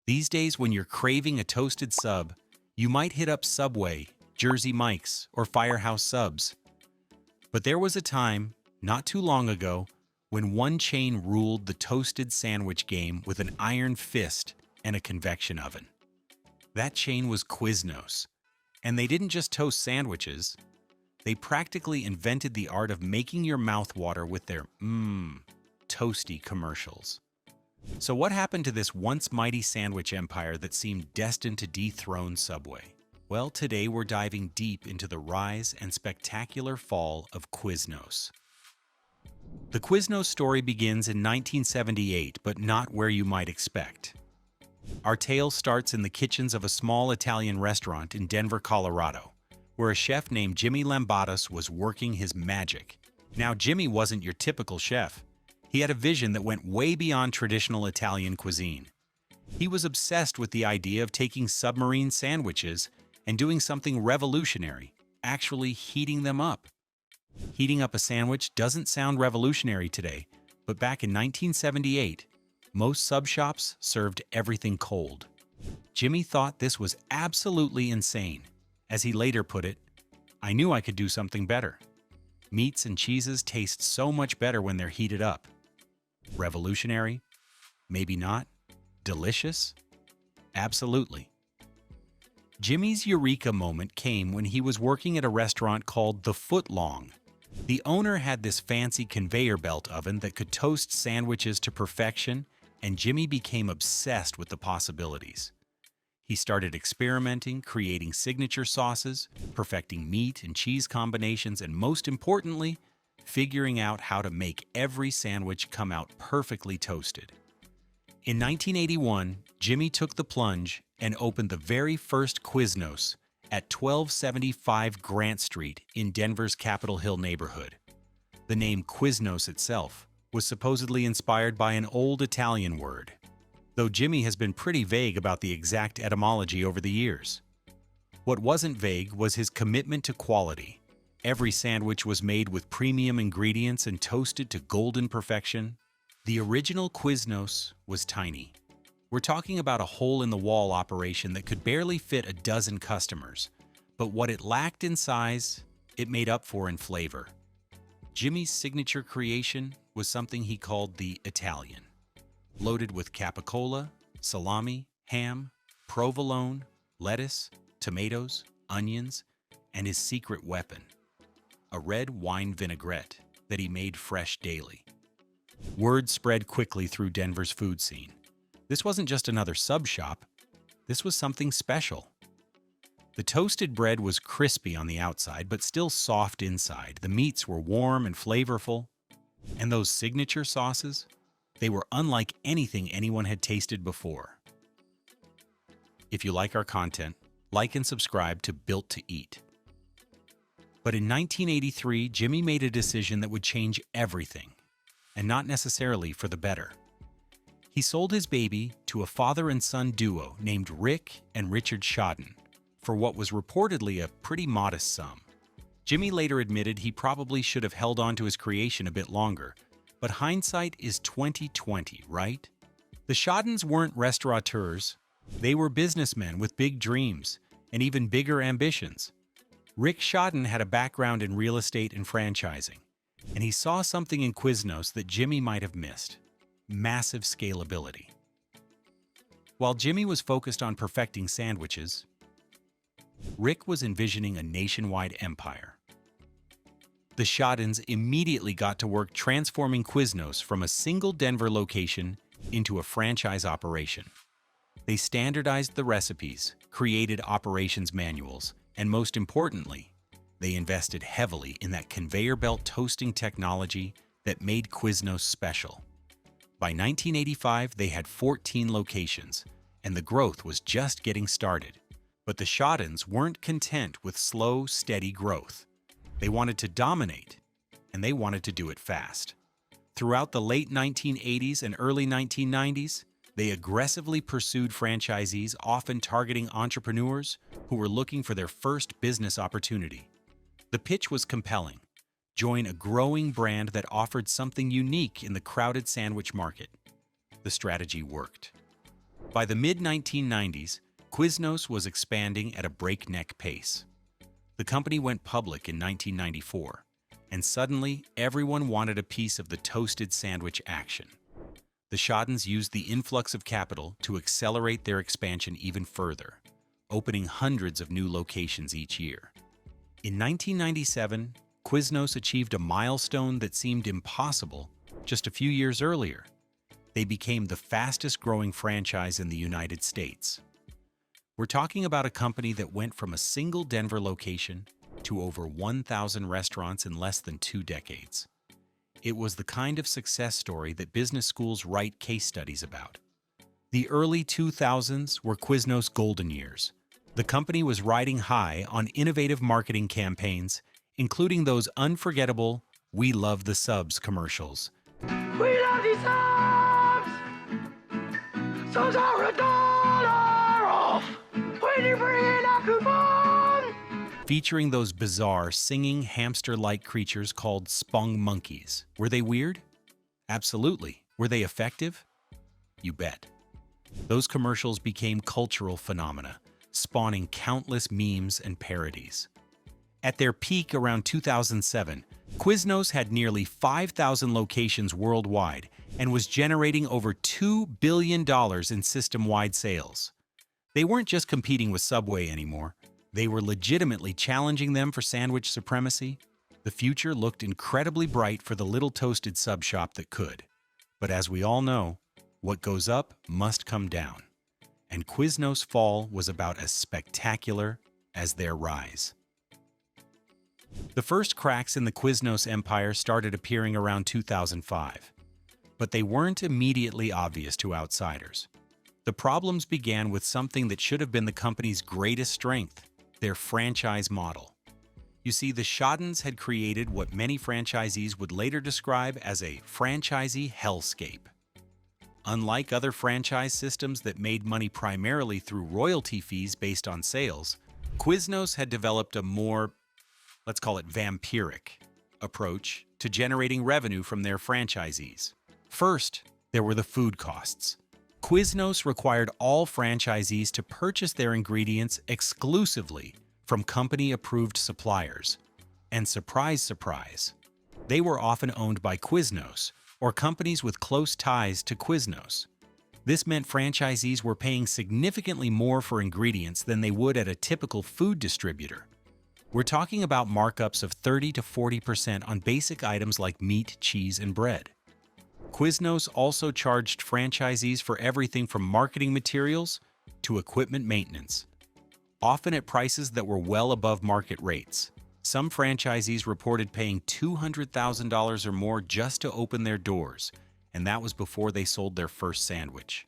These days, when you're craving a toasted sub, you might hit up Subway, Jersey Mike's, or Firehouse Subs. But there was a time, not too long ago, when one chain ruled the toasted sandwich game with an iron fist and a convection oven. That chain was Quiznos. And they didn't just toast sandwiches, they practically invented the art of making your mouth water with their toasty commercials. So what happened to this once mighty sandwich empire that seemed destined to dethrone Subway? Well, today we're diving deep into the rise and spectacular fall of Quiznos. The Quiznos story begins in 1978, but not where you might expect. Our tale starts in the kitchens of a small Italian restaurant in Denver, Colorado, where a chef named Jimmy Lambatos was working his magic. Now, Jimmy wasn't your typical chef. He had a vision that went way beyond traditional Italian cuisine. He was obsessed with the idea of taking submarine sandwiches and doing something revolutionary, actually heating them up. Heating up a sandwich doesn't sound revolutionary today, but back in 1978, most sub shops served everything cold. Jimmy thought this was absolutely insane. As he later put it, "I knew I could do something better. Meats and cheeses taste so much better when they're heated up." Revolutionary? Maybe not. Delicious? Absolutely. Jimmy's eureka moment came when he was working at a restaurant called the Footlong. The owner had this fancy conveyor belt oven that could toast sandwiches to perfection, and Jimmy became obsessed with the possibilities. He started experimenting, creating signature sauces, perfecting meat and cheese combinations, and most importantly, figuring out how to make every sandwich come out perfectly toasted. In 1981, Jimmy took the plunge and opened the very first Quiznos at 1275 Grant Street in Denver's Capitol Hill neighborhood. The name Quiznos itself was supposedly inspired by an old Italian word, though Jimmy has been pretty vague about the exact etymology over the years. What wasn't vague was his commitment to quality. Every sandwich was made with premium ingredients and toasted to golden perfection. The original Quiznos was tiny. We're talking about a hole-in-the-wall operation that could barely fit a dozen customers, but what it lacked in size, it made up for in flavor. Jimmy's signature creation was something he called the Italian, loaded with capicola, salami, ham, provolone, lettuce, tomatoes, onions, and his secret weapon, a red wine vinaigrette that he made fresh daily. Word spread quickly through Denver's food scene. This wasn't just another sub shop, this was something special. The toasted bread was crispy on the outside, but still soft inside. The meats were warm and flavorful. And those signature sauces, they were unlike anything anyone had tasted before. If you like our content, like and subscribe to Built to Eat. But in 1983, Jimmy made a decision that would change everything, and not necessarily for the better. He sold his baby to a father and son duo named Rick and Richard Schaden for what was reportedly a pretty modest sum. Jimmy later admitted he probably should have held on to his creation a bit longer, but hindsight is 20/20, right? The Schadens weren't restaurateurs, they were businessmen with big dreams and even bigger ambitions. Rick Schaden had a background in real estate and franchising, and he saw something in Quiznos that Jimmy might have missed: massive scalability. While Jimmy was focused on perfecting sandwiches, Rick was envisioning a nationwide empire. The Schadens immediately got to work transforming Quiznos from a single Denver location into a franchise operation. They standardized the recipes, created operations manuals, and most importantly, they invested heavily in that conveyor belt toasting technology that made Quiznos special. By 1985, they had 14 locations, and the growth was just getting started. But the Schadens weren't content with slow, steady growth. They wanted to dominate, and they wanted to do it fast. Throughout the late 1980s and early 1990s, they aggressively pursued franchisees, often targeting entrepreneurs who were looking for their first business opportunity. The pitch was compelling. Join a growing brand that offered something unique in the crowded sandwich market. The strategy worked. By the mid-1990s, Quiznos was expanding at a breakneck pace. The company went public in 1994, and suddenly everyone wanted a piece of the toasted sandwich action. The Schadens used the influx of capital to accelerate their expansion even further, opening hundreds of new locations each year. In 1997, Quiznos achieved a milestone that seemed impossible just a few years earlier. They became the fastest-growing franchise in the United States. We're talking about a company that went from a single Denver location to over 1,000 restaurants in less than 2 decades. It was the kind of success story that business schools write case studies about. The early 2000s were Quiznos' golden years. The company was riding high on innovative marketing campaigns, including those unforgettable "We Love the Subs" commercials. We love the subs! Subs are $1 off when you bring in a coupon! Featuring those bizarre, singing, hamster-like creatures called Spongmonkeys. Were they weird? Absolutely. Were they effective? You bet. Those commercials became cultural phenomena, spawning countless memes and parodies. At their peak around 2007, Quiznos had nearly 5,000 locations worldwide and was generating over $2 billion in system-wide sales. They weren't just competing with Subway anymore. They were legitimately challenging them for sandwich supremacy. The future looked incredibly bright for the little toasted sub shop that could. But as we all know, what goes up must come down. And Quiznos' fall was about as spectacular as their rise. The first cracks in the Quiznos empire started appearing around 2005, but they weren't immediately obvious to outsiders. The problems began with something that should have been the company's greatest strength: their franchise model. You see, the Schadens had created what many franchisees would later describe as a franchisee hellscape. Unlike other franchise systems that made money primarily through royalty fees based on sales, Quiznos had developed a more, let's call it vampiric, approach to generating revenue from their franchisees. First, there were the food costs. Quiznos required all franchisees to purchase their ingredients exclusively from company-approved suppliers. And surprise, surprise, they were often owned by Quiznos or companies with close ties to Quiznos. This meant franchisees were paying significantly more for ingredients than they would at a typical food distributor. We're talking about markups of 30 to 40% on basic items like meat, cheese, and bread. Quiznos also charged franchisees for everything from marketing materials to equipment maintenance, often at prices that were well above market rates. Some franchisees reported paying $200,000 or more just to open their doors, and that was before they sold their first sandwich.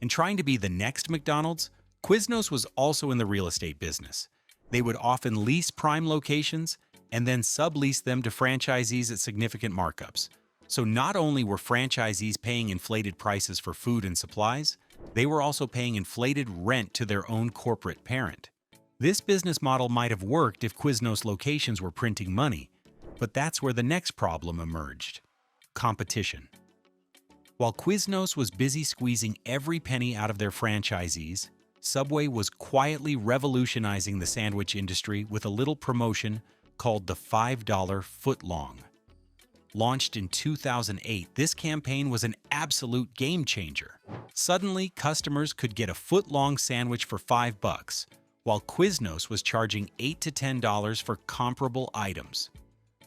In trying to be the next McDonald's, Quiznos was also in the real estate business. They would often lease prime locations and then sublease them to franchisees at significant markups. So not only were franchisees paying inflated prices for food and supplies, they were also paying inflated rent to their own corporate parent. This business model might have worked if Quiznos locations were printing money, but that's where the next problem emerged: competition. While Quiznos was busy squeezing every penny out of their franchisees, Subway was quietly revolutionizing the sandwich industry with a little promotion called the $5 Footlong. Launched in 2008, this campaign was an absolute game-changer. Suddenly, customers could get a foot-long sandwich for $5, while Quiznos was charging $8 to $10 for comparable items.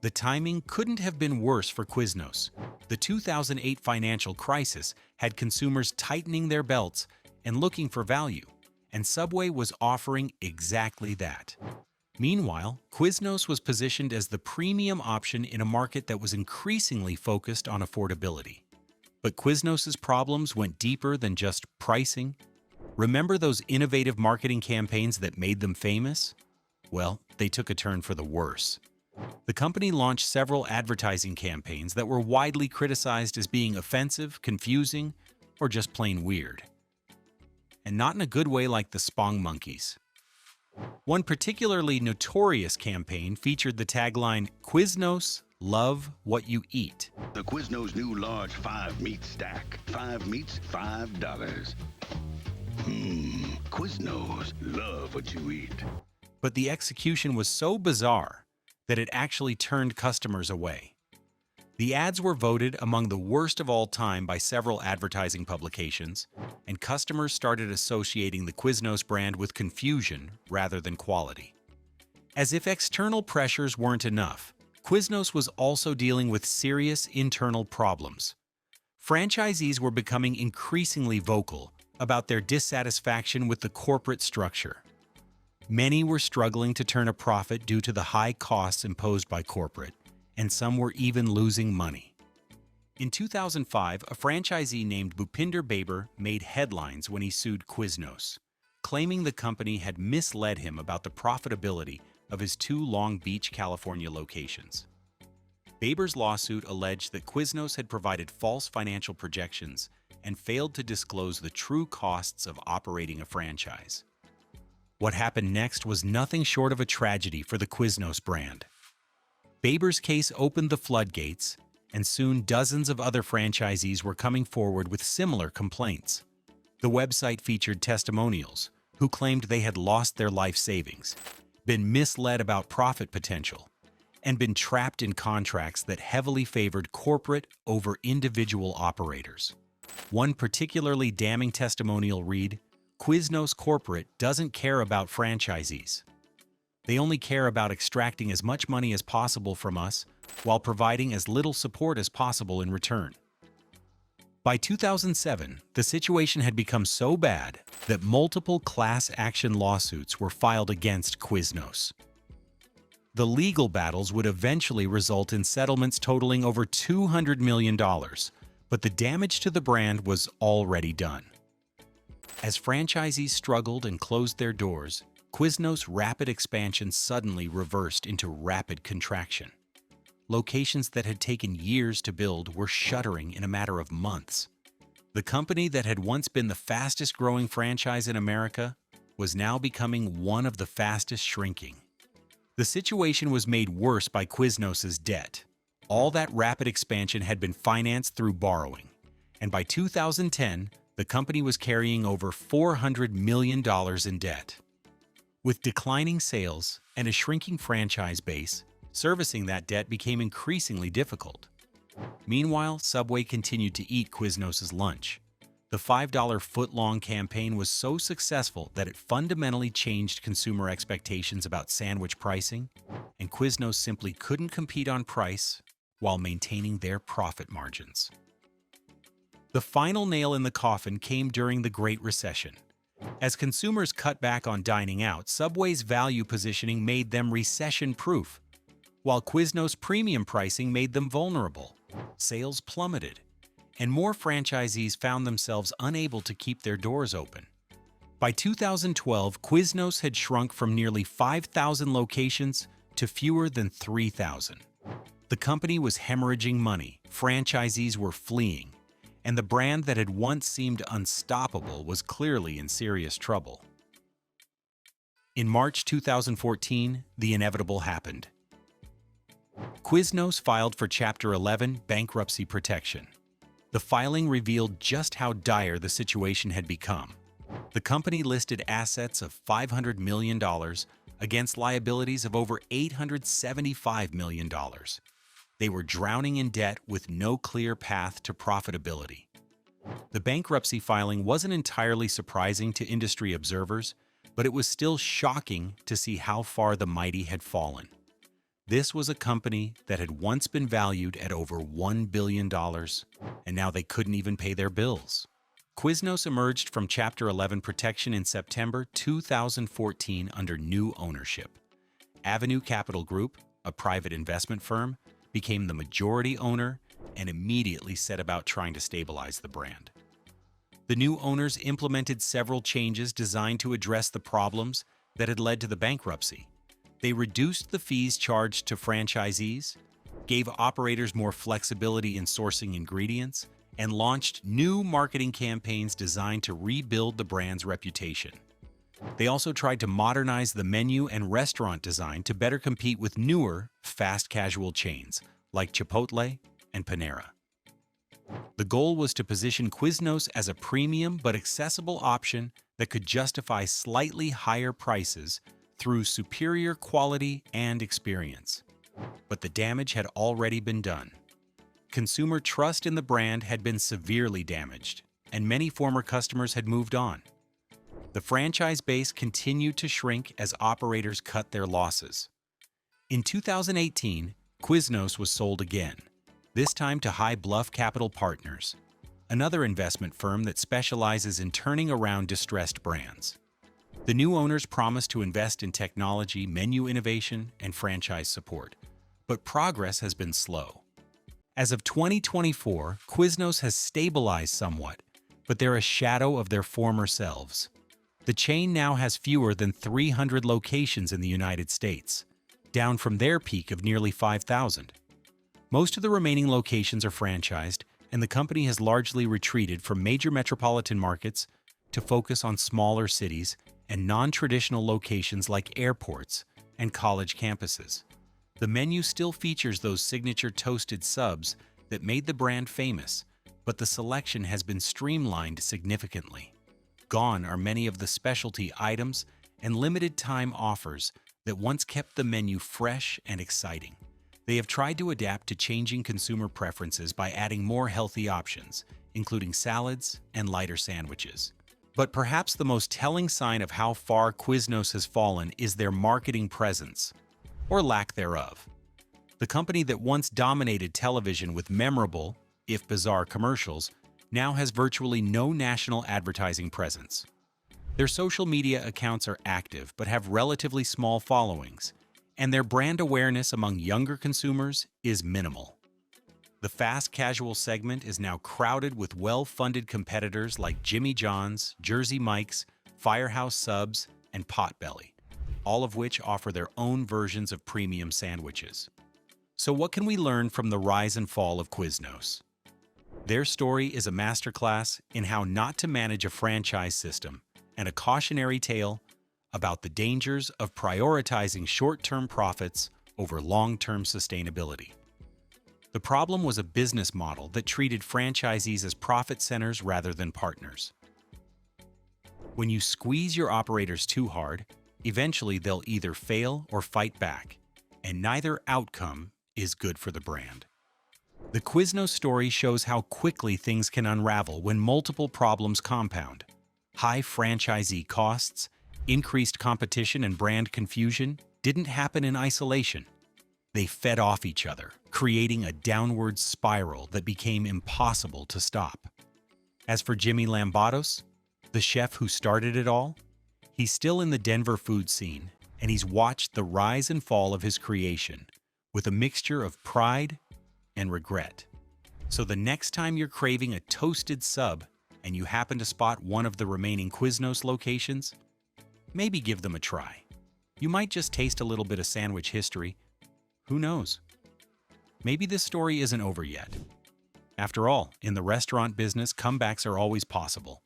The timing couldn't have been worse for Quiznos. The 2008 financial crisis had consumers tightening their belts and looking for value, and Subway was offering exactly that. Meanwhile, Quiznos was positioned as the premium option in a market that was increasingly focused on affordability. But Quiznos' problems went deeper than just pricing. Remember those innovative marketing campaigns that made them famous? Well, they took a turn for the worse. The company launched several advertising campaigns that were widely criticized as being offensive, confusing, or just plain weird. And not in a good way like the Spongmonkeys. One particularly notorious campaign featured the tagline, "Quiznos, love what you eat." The Quiznos new large 5-meat stack. 5 meats, $5. Quiznos love what you eat. But the execution was so bizarre that it actually turned customers away. The ads were voted among the worst of all time by several advertising publications, and customers started associating the Quiznos brand with confusion rather than quality. As if external pressures weren't enough, Quiznos was also dealing with serious internal problems. Franchisees were becoming increasingly vocal about their dissatisfaction with the corporate structure. Many were struggling to turn a profit due to the high costs imposed by corporate, and some were even losing money. In 2005, a franchisee named Bhupinder Baber made headlines when he sued Quiznos, claiming the company had misled him about the profitability of his 2 Long Beach, California locations. Baber's lawsuit alleged that Quiznos had provided false financial projections and failed to disclose the true costs of operating a franchise. What happened next was nothing short of a tragedy for the Quiznos brand. Baber's case opened the floodgates, and soon dozens of other franchisees were coming forward with similar complaints. The website featured testimonials who claimed they had lost their life savings, been misled about profit potential, and been trapped in contracts that heavily favored corporate over individual operators. One particularly damning testimonial read, "Quiznos corporate doesn't care about franchisees. They only care about extracting as much money as possible from us while providing as little support as possible in return." By 2007, the situation had become so bad that multiple class action lawsuits were filed against Quiznos. The legal battles would eventually result in settlements totaling over $200 million, but the damage to the brand was already done. As franchisees struggled and closed their doors, Quiznos' rapid expansion suddenly reversed into rapid contraction. Locations that had taken years to build were shuttering in a matter of months. The company that had once been the fastest-growing franchise in America was now becoming one of the fastest shrinking. The situation was made worse by Quiznos' debt. All that rapid expansion had been financed through borrowing, and by 2010, the company was carrying over $400 million in debt. With declining sales and a shrinking franchise base, servicing that debt became increasingly difficult. Meanwhile, Subway continued to eat Quiznos' lunch. The $5 Footlong campaign was so successful that it fundamentally changed consumer expectations about sandwich pricing, and Quiznos simply couldn't compete on price while maintaining their profit margins. The final nail in the coffin came during the Great Recession. As consumers cut back on dining out, Subway's value positioning made them recession-proof, while Quiznos' premium pricing made them vulnerable. Sales plummeted, and more franchisees found themselves unable to keep their doors open. By 2012, Quiznos had shrunk from nearly 5,000 locations to fewer than 3,000. The company was hemorrhaging money, franchisees were fleeing, and the brand that had once seemed unstoppable was clearly in serious trouble. In March 2014, the inevitable happened. Quiznos filed for Chapter 11 bankruptcy protection. The filing revealed just how dire the situation had become. The company listed assets of $500 million against liabilities of over $875 million. They were drowning in debt with no clear path to profitability. The bankruptcy filing wasn't entirely surprising to industry observers, but it was still shocking to see how far the mighty had fallen. This was a company that had once been valued at over $1 billion, and now they couldn't even pay their bills. Quiznos emerged from Chapter 11 protection in September 2014 under new ownership. Avenue Capital Group, a private investment firm, became the majority owner and immediately set about trying to stabilize the brand. The new owners implemented several changes designed to address the problems that had led to the bankruptcy. They reduced the fees charged to franchisees, gave operators more flexibility in sourcing ingredients, and launched new marketing campaigns designed to rebuild the brand's reputation. They also tried to modernize the menu and restaurant design to better compete with newer, fast casual chains like Chipotle and Panera. The goal was to position Quiznos as a premium but accessible option that could justify slightly higher prices through superior quality and experience. But the damage had already been done. Consumer trust in the brand had been severely damaged, and many former customers had moved on. The franchise base continued to shrink as operators cut their losses. In 2018, Quiznos was sold again, this time to High Bluff Capital Partners, another investment firm that specializes in turning around distressed brands. The new owners promised to invest in technology, menu innovation, and franchise support, but progress has been slow. As of 2024, Quiznos has stabilized somewhat, but they're a shadow of their former selves. The chain now has fewer than 300 locations in the United States, down from their peak of nearly 5,000. Most of the remaining locations are franchised, and the company has largely retreated from major metropolitan markets to focus on smaller cities and non-traditional locations like airports and college campuses. The menu still features those signature toasted subs that made the brand famous, but the selection has been streamlined significantly. Gone are many of the specialty items and limited-time offers that once kept the menu fresh and exciting. They have tried to adapt to changing consumer preferences by adding more healthy options, including salads and lighter sandwiches. But perhaps the most telling sign of how far Quiznos has fallen is their marketing presence, or lack thereof. The company that once dominated television with memorable, if bizarre, commercials now has virtually no national advertising presence. Their social media accounts are active but have relatively small followings, and their brand awareness among younger consumers is minimal. The fast casual segment is now crowded with well-funded competitors like Jimmy John's, Jersey Mike's, Firehouse Subs, and Potbelly, all of which offer their own versions of premium sandwiches. So what can we learn from the rise and fall of Quiznos? Their story is a masterclass in how not to manage a franchise system and a cautionary tale about the dangers of prioritizing short-term profits over long-term sustainability. The problem was a business model that treated franchisees as profit centers rather than partners. When you squeeze your operators too hard, eventually they'll either fail or fight back, and neither outcome is good for the brand. The Quiznos story shows how quickly things can unravel when multiple problems compound. High franchisee costs, increased competition, and brand confusion didn't happen in isolation. They fed off each other, creating a downward spiral that became impossible to stop. As for Jimmy Lambatos, the chef who started it all, he's still in the Denver food scene, and he's watched the rise and fall of his creation with a mixture of pride and regret. So the next time you're craving a toasted sub and you happen to spot one of the remaining Quiznos locations, maybe give them a try. You might just taste a little bit of sandwich history. Who knows? Maybe this story isn't over yet. After all, in the restaurant business, comebacks are always possible.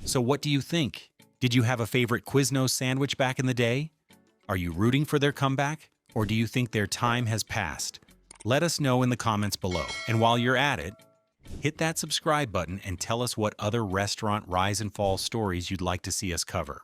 So what do you think? Did you have a favorite Quiznos sandwich back in the day? Are you rooting for their comeback? Or do you think their time has passed? Let us know in the comments below. And while you're at it, hit that subscribe button and tell us what other restaurant rise and fall stories you'd like to see us cover.